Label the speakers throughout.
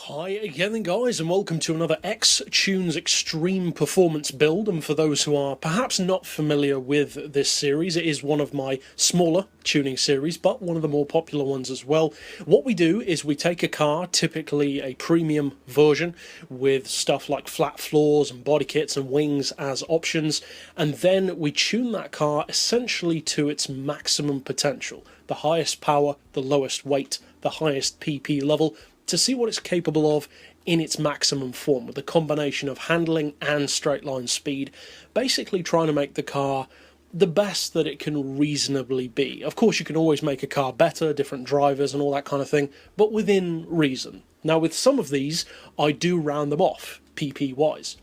Speaker 1: Hi again guys, and welcome to another X-Tunes Extreme Performance build. And for those who are perhaps not familiar with this series, it is one of my smaller tuning series, but one of the more popular ones as well. What we do is we take a car, typically a premium version, with stuff like flat floors and body kits and wings as options, and then we tune that car essentially to its maximum potential. The highest power, the lowest weight, the highest PP level, to see what it's capable of in its maximum form, with a combination of handling and straight line speed, basically trying to make the car the best that it can reasonably be. Of course, you can always make a car better, different drivers and all that kind of thing, but within reason. Now, with some of these, I do round them off, PP-wise.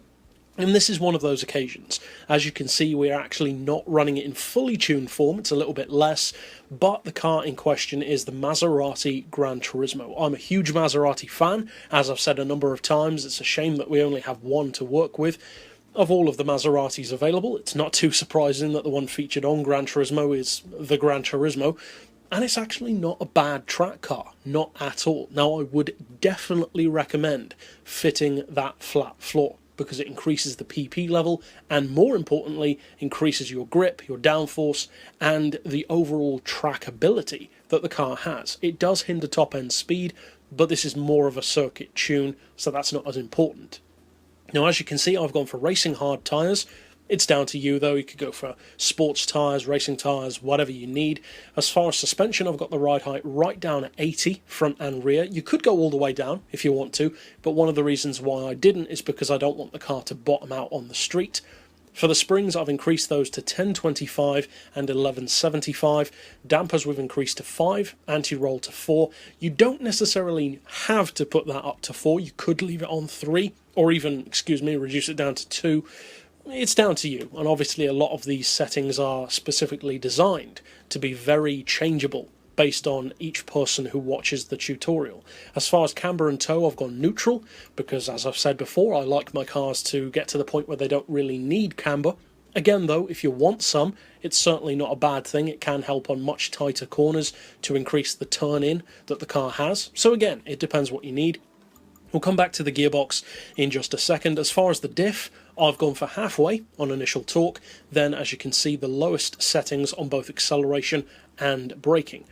Speaker 1: And this is one of those occasions. As you can see, we're actually not running it in fully tuned form, it's a little bit less, but the car in question is the Maserati Gran Turismo. I'm a huge Maserati fan, as I've said a number of times. It's a shame that we only have one to work with. Of all of the Maseratis available, it's not too surprising that the one featured on Gran Turismo is the Gran Turismo, and it's actually not a bad track car, not at all. Now, I would definitely recommend fitting that flat floor, because it increases the PP level and, more importantly, increases your grip, your downforce, and the overall trackability that the car has. It does hinder top-end speed, but this is more of a circuit tune, so that's not as important. Now, as you can see, I've gone for racing hard tyres. It's down to you, though. You could go for sports tyres, racing tyres, whatever you need. As far as suspension, I've got the ride height right down at 80, front and rear. You could go all the way down if you want to, but one of the reasons why I didn't is because I don't want the car to bottom out on the street. For the springs, I've increased those to 1025 and 1175. Dampers we've increased to 5, anti-roll to 4. You don't necessarily have to put that up to 4. You could leave it on 3, or even, reduce it down to 2. It's down to you, and obviously a lot of these settings are specifically designed to be very changeable based on each person who watches the tutorial. As far as camber and toe, I've gone neutral, because as I've said before, I like my cars to get to the point where they don't really need camber. Again though, if you want some, it's certainly not a bad thing. It can help on much tighter corners to increase the turn-in that the car has. So again, it depends what you need. We'll come back to the gearbox in just a second. As far as the diff, I've gone for halfway on initial torque, then as you can see, the lowest settings on both acceleration and braking.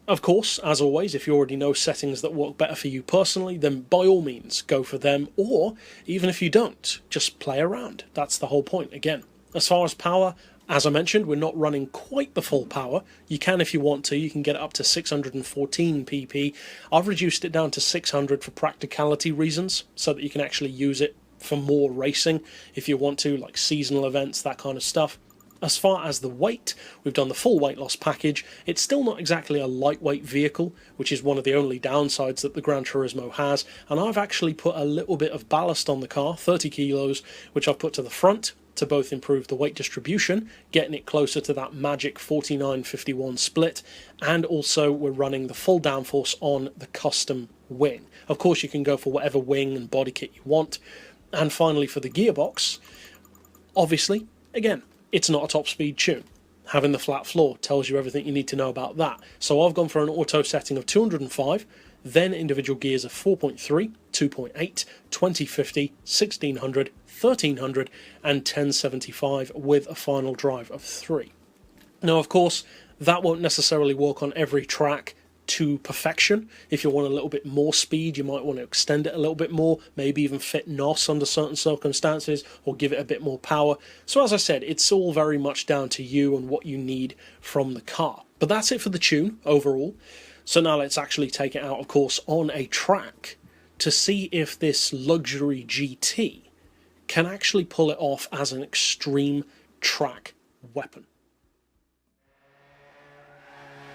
Speaker 1: Of course, as always, if you already know settings that work better for you personally, then by all means go for them, or even if you don't, just play around. That's the whole point again. As far as power, as I mentioned, we're not running quite the full power. You can if you want to. You can get it up to 614 pp. I've reduced it down to 600 for practicality reasons, so that you can actually use it for more racing if you want to, like seasonal events, that kind of stuff. As far as the weight, we've done the full weight loss package. It's still not exactly a lightweight vehicle, which is one of the only downsides that the Gran Turismo has, and I've actually put a little bit of ballast on the car, 30 kilos, which I've put to the front to both improve the weight distribution, getting it closer to that magic 49-51 split, and also we're running the full downforce on the custom wing. Of course, you can go for whatever wing and body kit you want. And finally, for the gearbox, obviously, again, it's not a top speed tune. Having the flat floor tells you everything you need to know about that. So I've gone for an auto setting of 205, then individual gears of 4.3, 2.8, 2050, 1600, 1300 and 1075 with a final drive of 3. Now, of course, that won't necessarily work on every track to perfection. If you want a little bit more speed, you might want to extend it a little bit more, maybe even fit NOS under certain circumstances, or give it a bit more power. So as I said, it's all very much down to you and what you need from the car. But that's it for the tune overall. So now let's actually take it out, of course, on a track to see if this luxury GT can actually pull it off as an extreme track weapon.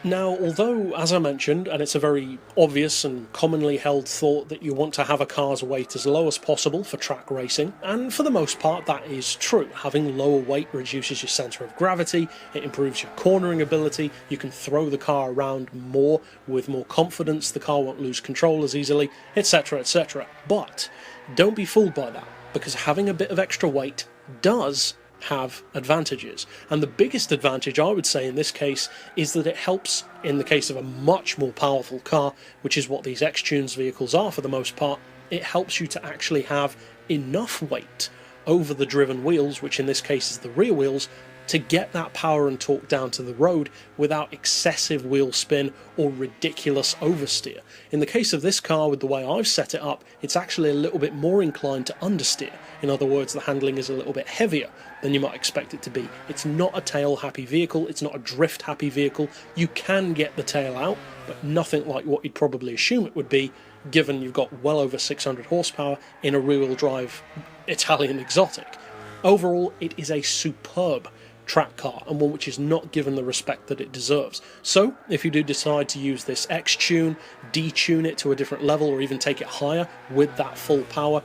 Speaker 1: Now, although, as I mentioned, and it's a very obvious and commonly held thought that you want to have a car's weight as low as possible for track racing, and for the most part that is true. Having lower weight reduces your centre of gravity, it improves your cornering ability, you can throw the car around more with more confidence, the car won't lose control as easily, etc, etc. But don't be fooled by that, because having a bit of extra weight does have advantages. And the biggest advantage, I would say, in this case, is that it helps, in the case of a much more powerful car, which is what these X-Tunes vehicles are for the most part, it helps you to actually have enough weight over the driven wheels, which in this case is the rear wheels, to get that power and torque down to the road without excessive wheel spin or ridiculous oversteer. In the case of this car, with the way I've set it up, it's actually a little bit more inclined to understeer. In other words, the handling is a little bit heavier than you might expect it to be. It's not a tail-happy vehicle, it's not a drift-happy vehicle. You can get the tail out, but nothing like what you'd probably assume it would be, given you've got well over 600 horsepower in a rear-wheel drive Italian exotic. Overall, it is a superb track car, and one which is not given the respect that it deserves. So if you do decide to use this X-Tune, detune it to a different level, or even take it higher with that full power,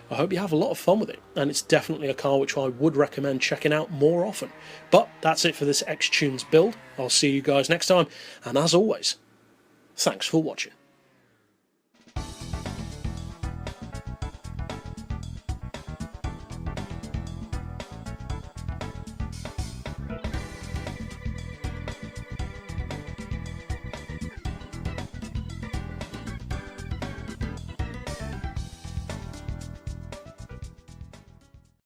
Speaker 1: I hope you have a lot of fun with it, and it's definitely a car which I would recommend checking out more often. But that's it for this X-Tunes build. I'll see you guys next time, and as always, thanks for watching.